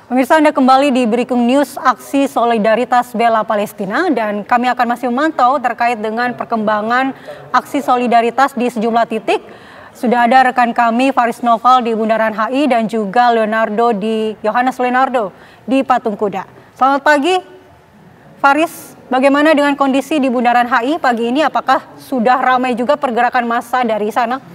Pemirsa, Anda kembali di Breaking News Aksi Solidaritas Bela Palestina dan kami akan masih memantau terkait dengan perkembangan aksi solidaritas di sejumlah titik. Sudah ada rekan kami Faris Noval di Bundaran HI dan juga Yohanes Leonardo di Patung Kuda. Selamat pagi, Faris. Bagaimana dengan kondisi di Bundaran HI pagi ini? Apakah sudah ramai juga pergerakan massa dari sana?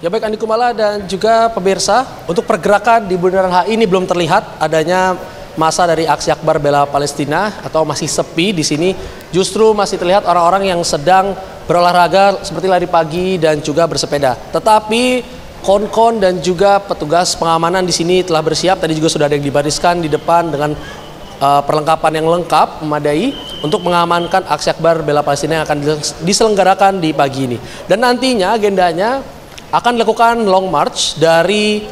Ya baik, Andi Kumala dan juga pemirsa, untuk pergerakan di Bundaran HI ini belum terlihat adanya massa dari Aksi Akbar Bela Palestina atau masih sepi di sini. Justru masih terlihat orang-orang yang sedang berolahraga seperti lari pagi dan juga bersepeda. Tetapi kon-kon dan juga petugas pengamanan di sini telah bersiap. Tadi juga sudah ada yang dibariskan di depan dengan perlengkapan yang lengkap, memadai untuk mengamankan Aksi Akbar Bela Palestina yang akan diselenggarakan di pagi ini. Dan nantinya agendanya akan dilakukan long march dari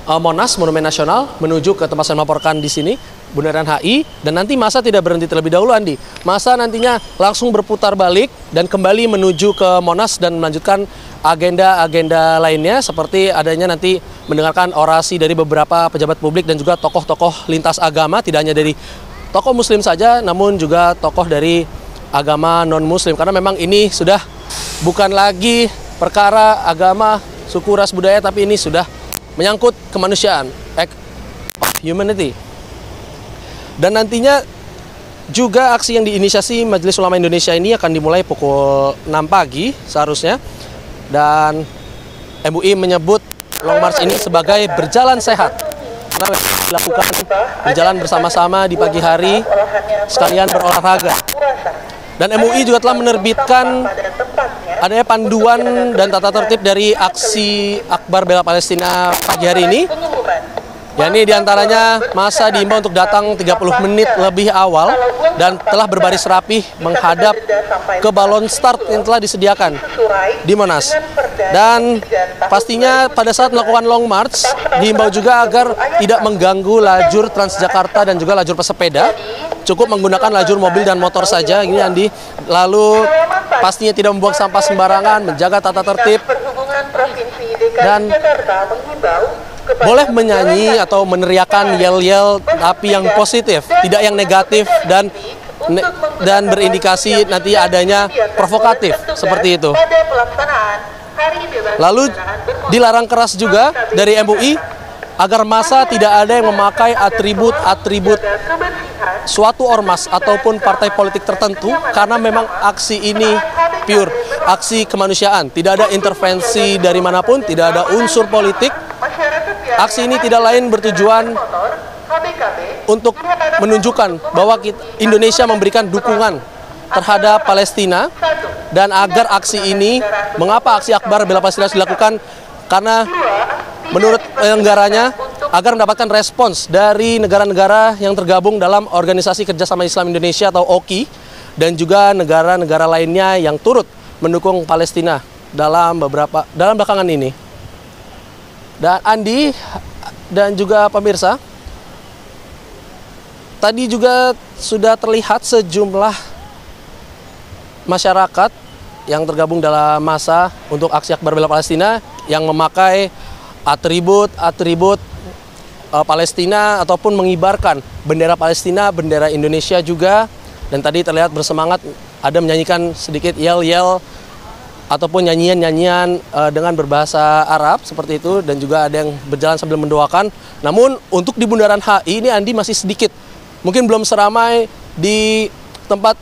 Monas, Monumen Nasional, menuju ke tempat saya melaporkan di sini, Bundaran HI. Dan nanti massa tidak berhenti terlebih dahulu, Andi. Massa nantinya langsung berputar balik dan kembali menuju ke Monas dan melanjutkan agenda-agenda lainnya, seperti adanya nanti mendengarkan orasi dari beberapa pejabat publik dan juga tokoh-tokoh lintas agama, tidak hanya dari tokoh muslim saja, namun juga tokoh dari agama non-muslim. Karena memang ini sudah bukan lagi perkara agama, suku, ras, budaya, tapi ini sudah menyangkut kemanusiaan, act of humanity. Dan nantinya juga aksi yang diinisiasi Majelis Ulama Indonesia ini akan dimulai pukul 6 pagi seharusnya. Dan MUI menyebut long march ini sebagai berjalan sehat, karena dilakukan berjalan bersama-sama di pagi hari sekalian berolahraga. Dan MUI juga telah menerbitkan adanya panduan dan tata tertib dari Aksi Akbar Bela Palestina pagi hari ini. Ya, ini diantaranya massa diimbau untuk datang 30 menit lebih awal dan telah berbaris rapih menghadap ke balon start yang telah disediakan di Monas. Dan pastinya pada saat melakukan long march diimbau juga agar tidak mengganggu lajur Transjakarta dan juga lajur pesepeda. Cukup menggunakan lajur mobil dan motor saja, ini Andi. Lalu pastinya tidak membuang sampah sembarangan, menjaga tata tertib, dan boleh menyanyi atau meneriakan yel-yel tapi yang positif, tidak yang negatif dan berindikasi nanti adanya provokatif seperti itu. Lalu dilarang keras juga dari MUI agar massa tidak ada yang memakai atribut-atribut suatu ormas ataupun partai politik tertentu, karena memang aksi ini pure aksi kemanusiaan, tidak ada intervensi dari manapun, tidak ada unsur politik. Aksi ini tidak lain bertujuan untuk menunjukkan bahwa Indonesia memberikan dukungan terhadap Palestina, dan agar aksi ini, mengapa Aksi Akbar Bela Palestina dilakukan? Karena menurut penyelenggaranya agar mendapatkan respons dari negara-negara yang tergabung dalam Organisasi Kerjasama Islam Indonesia atau OKI, dan juga negara-negara lainnya yang turut mendukung Palestina dalam belakangan ini. Dan Andi dan juga pemirsa, tadi juga sudah terlihat sejumlah masyarakat yang tergabung dalam massa untuk Aksi Akbar Bela Palestina yang memakai atribut Palestina ataupun mengibarkan bendera Palestina, bendera Indonesia juga. Dan tadi terlihat bersemangat, ada menyanyikan sedikit yel-yel ataupun nyanyian-nyanyian dengan berbahasa Arab seperti itu, dan juga ada yang berjalan sambil mendoakan. Namun untuk di Bundaran HI ini, Andi, masih sedikit, mungkin belum seramai di tempat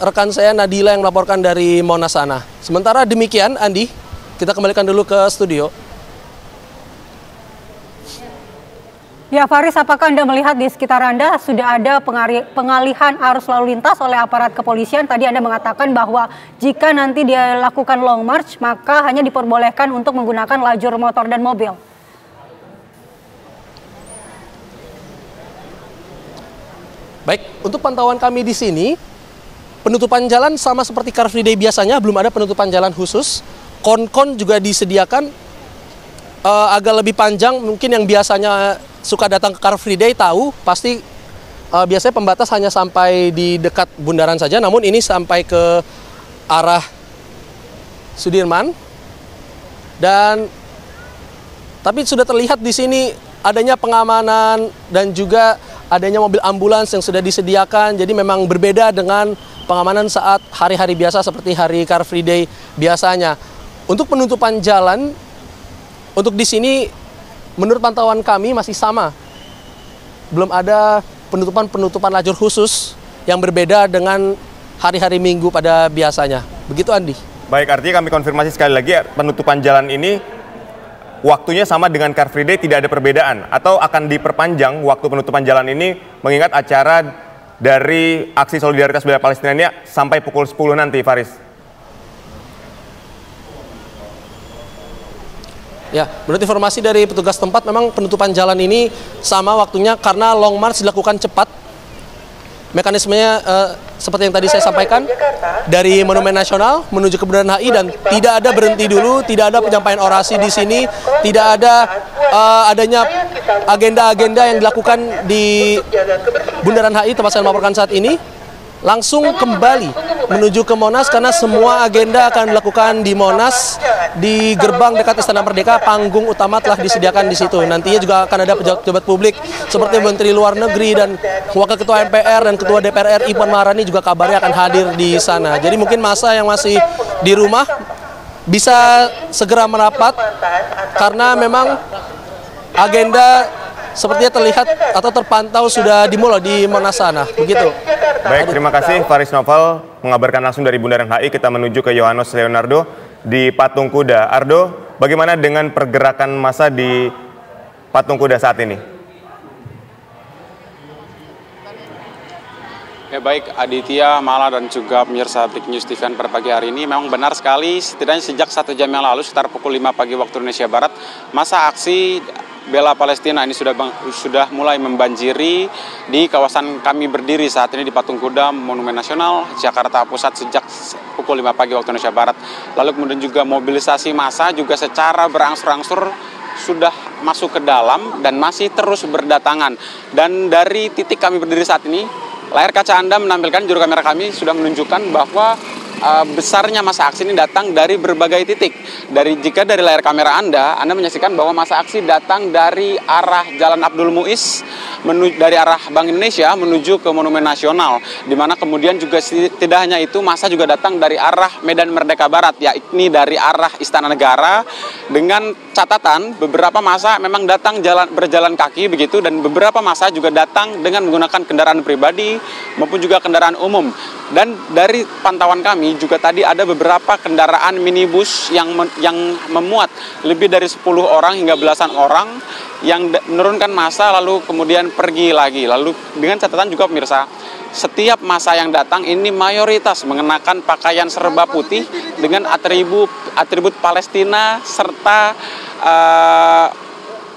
rekan saya Nadila yang melaporkan dari Monas sana. Sementara demikian, Andi, kita kembalikan dulu ke studio. Ya, Faris, apakah Anda melihat di sekitar Anda sudah ada pengalihan arus lalu lintas oleh aparat kepolisian? Tadi Anda mengatakan bahwa jika nanti dia lakukan long march, maka hanya diperbolehkan untuk menggunakan lajur motor dan mobil. Baik, untuk pantauan kami di sini, penutupan jalan sama seperti Car Free Day biasanya, belum ada penutupan jalan khusus. Kon-kon juga disediakan agak lebih panjang, mungkin yang biasanya suka datang ke Car Free Day tahu, pasti biasanya pembatas hanya sampai di dekat bundaran saja, namun ini sampai ke arah Sudirman. Dan tapi sudah terlihat di sini adanya pengamanan dan juga adanya mobil ambulans yang sudah disediakan. Jadi memang berbeda dengan pengamanan saat hari-hari biasa seperti hari Car Free Day biasanya. Untuk penutupan jalan, untuk di sini menurut pantauan kami masih sama. Belum ada penutupan lajur khusus yang berbeda dengan hari-hari Minggu pada biasanya. Begitu, Andi. Baik, artinya kami konfirmasi sekali lagi, penutupan jalan ini waktunya sama dengan Car Free Day, tidak ada perbedaan, atau akan diperpanjang waktu penutupan jalan ini mengingat acara dari aksi solidaritas bela Palestina ini sampai pukul 10 nanti, Faris? Ya, menurut informasi dari petugas tempat memang penutupan jalan ini sama waktunya karena long march dilakukan cepat. Mekanismenya seperti yang tadi saya sampaikan, dari Monumen Nasional menuju ke Bundaran HI, dan tidak ada berhenti dulu, tidak ada penyampaian orasi di sini, tidak ada adanya agenda-agenda yang dilakukan di Bundaran HI tempat saya melaporkan saat ini. Langsung kembali menuju ke Monas karena semua agenda akan dilakukan di Monas, di gerbang dekat Istana Merdeka. Panggung utama telah disediakan di situ. Nantinya juga akan ada pejabat-pejabat publik seperti Menteri Luar Negeri dan Wakil Ketua MPR dan Ketua DPR RI Puan Maharani juga kabarnya akan hadir di sana. Jadi mungkin masa yang masih di rumah bisa segera merapat karena memang agenda sepertinya terlihat atau terpantau sudah dimulai di Monas sana. Begitu. Baik, terima kasih Faris Novel mengabarkan langsung dari Bundaran HI. Kita menuju ke Yohanes Leonardo di Patung Kuda. Ardo, bagaimana dengan pergerakan massa di Patung Kuda saat ini? Ya baik, Aditya, Mala, dan juga pemirsa Breaking News TV pada pagi hari ini memang benar sekali, setidaknya sejak 1 jam yang lalu sekitar pukul 5 pagi waktu Indonesia Barat, masa aksi bela Palestina ini sudah mulai membanjiri di kawasan kami berdiri saat ini di Patung Kuda Monumen Nasional Jakarta Pusat sejak pukul 5 pagi waktu Indonesia Barat. Lalu kemudian juga mobilisasi massa juga secara berangsur-angsur sudah masuk ke dalam dan masih terus berdatangan. Dan dari titik kami berdiri saat ini, layar kaca Anda menampilkan, juru kamera kami sudah menunjukkan bahwa besarnya massa aksi ini datang dari berbagai titik. Jika dari layar kamera Anda menyaksikan bahwa massa aksi datang dari arah Jalan Abdul Muiz, dari arah Bank Indonesia menuju ke Monumen Nasional, di mana kemudian juga tidak hanya itu, massa juga datang dari arah Medan Merdeka Barat, yakni dari arah Istana Negara, dengan catatan beberapa massa memang datang berjalan kaki begitu, dan beberapa massa juga datang dengan menggunakan kendaraan pribadi maupun juga kendaraan umum. Dan dari pantauan kami juga tadi ada beberapa kendaraan minibus yang memuat lebih dari 10 orang hingga belasan orang yang menurunkan massa lalu kemudian pergi lagi. Lalu dengan catatan juga pemirsa, setiap massa yang datang ini mayoritas mengenakan pakaian serba putih dengan atribut Palestina serta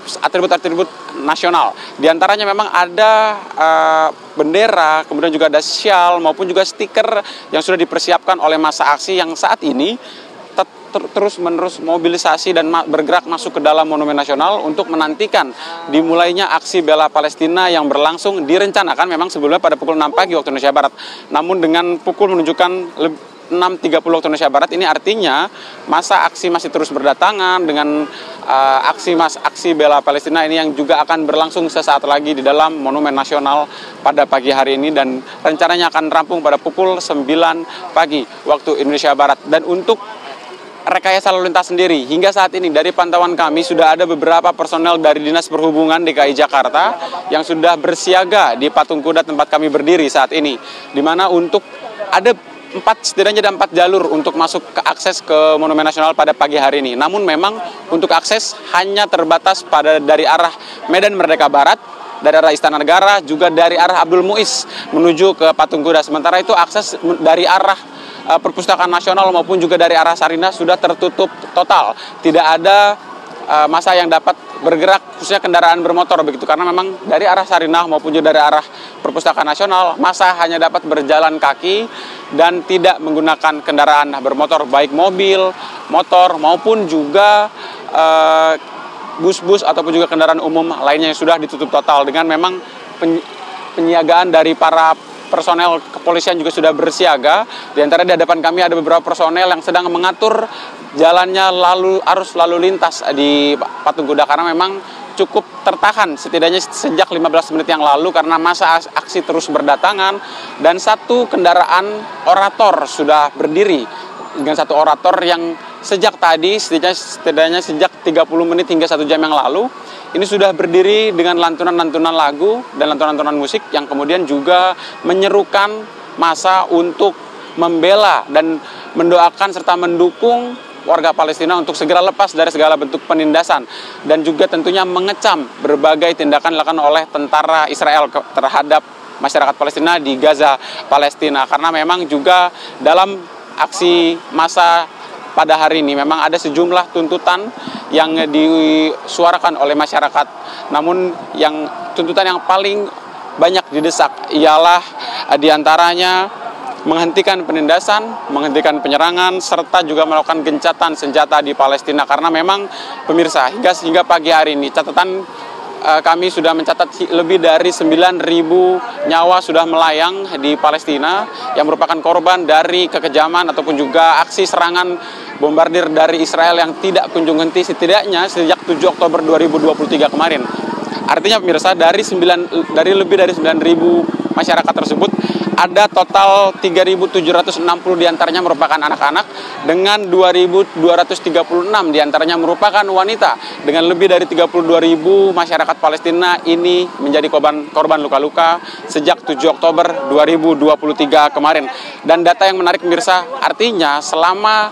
atribut-atribut nasional. Di antaranya memang ada bendera, kemudian juga ada syal maupun juga stiker yang sudah dipersiapkan oleh massa aksi yang saat ini terus-menerus mobilisasi dan bergerak masuk ke dalam Monumen Nasional untuk menantikan dimulainya aksi bela Palestina yang berlangsung direncanakan memang sebelumnya pada pukul 6 pagi waktu Indonesia Barat. Namun dengan pukul menunjukkan 6.30 waktu Indonesia Barat, ini artinya masa aksi masih terus berdatangan dengan aksi bela Palestina ini yang juga akan berlangsung sesaat lagi di dalam Monumen Nasional pada pagi hari ini, dan rencananya akan rampung pada pukul 9 pagi waktu Indonesia Barat. Dan untuk rekayasa lalu lintas sendiri, hingga saat ini dari pantauan kami sudah ada beberapa personel dari Dinas Perhubungan DKI Jakarta yang sudah bersiaga di Patung Kuda tempat kami berdiri saat ini, di mana untuk ada setidaknya ada 4 jalur untuk masuk ke akses ke Monumen Nasional pada pagi hari ini. Namun memang untuk akses hanya terbatas dari arah Medan Merdeka Barat, dari arah Istana Negara, juga dari arah Abdul Muiz menuju ke Patung Kuda. Sementara itu akses dari arah Perpustakaan Nasional maupun juga dari arah Sarinah sudah tertutup total. Tidak ada massa yang dapat bergerak, khususnya kendaraan bermotor begitu, karena memang dari arah Sarinah maupun juga dari arah Perpustakaan Nasional massa hanya dapat berjalan kaki dan tidak menggunakan kendaraan bermotor, baik mobil, motor maupun juga bus-bus ataupun juga kendaraan umum lainnya yang sudah ditutup total. Dengan memang penyiagaan dari para personel kepolisian juga sudah bersiaga. Di antara di hadapan kami ada beberapa personel yang sedang mengatur jalannya arus lalu lintas di Patung Kuda karena memang cukup tertahan setidaknya sejak 15 menit yang lalu karena masa aksi terus berdatangan dan satu kendaraan orator sudah berdiri dengan satu orator yang sejak tadi setidaknya sejak 30 menit hingga 1 jam yang lalu ini sudah berdiri dengan lantunan-lantunan lagu dan lantunan-lantunan musik yang kemudian juga menyerukan massa untuk membela dan mendoakan serta mendukung warga Palestina untuk segera lepas dari segala bentuk penindasan dan juga tentunya mengecam berbagai tindakan dilakukan oleh tentara Israel terhadap masyarakat Palestina di Gaza, Palestina. Karena memang juga dalam aksi massa pada hari ini memang ada sejumlah tuntutan yang disuarakan oleh masyarakat. Namun yang tuntutan yang paling banyak didesak ialah diantaranya menghentikan penindasan, menghentikan penyerangan, serta juga melakukan gencatan senjata di Palestina. Karena memang pemirsa, hingga pagi hari ini catatan kami sudah mencatat lebih dari 9.000 nyawa sudah melayang di Palestina yang merupakan korban dari kekejaman ataupun juga aksi serangan bombardir dari Israel yang tidak kunjung henti setidaknya sejak 7 Oktober 2023 kemarin. Artinya pemirsa, dari lebih dari 9.000 masyarakat tersebut ada total 3.760 diantaranya merupakan anak-anak dengan 2.236 diantaranya merupakan wanita dengan lebih dari 32.000 masyarakat Palestina ini menjadi korban luka-luka sejak 7 Oktober 2023 kemarin. Dan data yang menarik pemirsa, artinya selama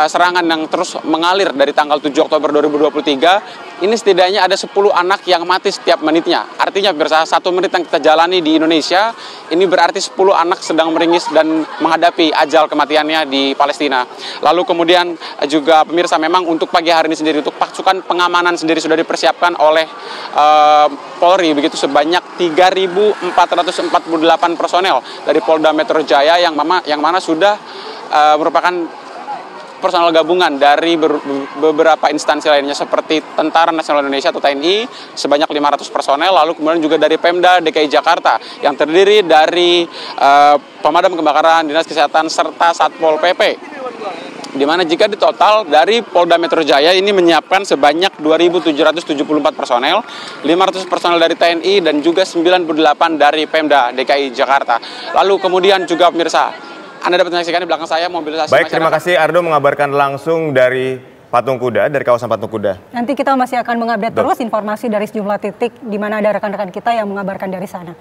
serangan yang terus mengalir dari tanggal 7 Oktober 2023 ini setidaknya ada 10 anak yang mati setiap menitnya. Artinya pemirsa, 1 menit yang kita jalani di Indonesia ini berarti 10 anak sedang meringis dan menghadapi ajal kematiannya di Palestina. Lalu kemudian juga pemirsa, memang untuk pagi hari ini sendiri untuk pasukan pengamanan sendiri sudah dipersiapkan oleh Polri begitu sebanyak 3.448 personel dari Polda Metro Jaya yang mana sudah merupakan personal gabungan dari beberapa instansi lainnya seperti Tentara Nasional Indonesia atau TNI sebanyak 500 personel, lalu kemudian juga dari Pemda DKI Jakarta yang terdiri dari pemadam kebakaran, dinas kesehatan serta Satpol PP. Di mana jika di total dari Polda Metro Jaya ini menyiapkan sebanyak 2.774 personel, 500 personel dari TNI dan juga 98 dari Pemda DKI Jakarta. Lalu kemudian juga pemirsa, Anda dapat menyaksikan di belakang saya mobilisasi Baik, masyarakat. terima kasih Ardo mengabarkan langsung dari Patung Kuda, dari kawasan Patung Kuda. Nanti kita masih akan mengupdate terus informasi dari sejumlah titik di mana ada rekan-rekan kita yang mengabarkan dari sana.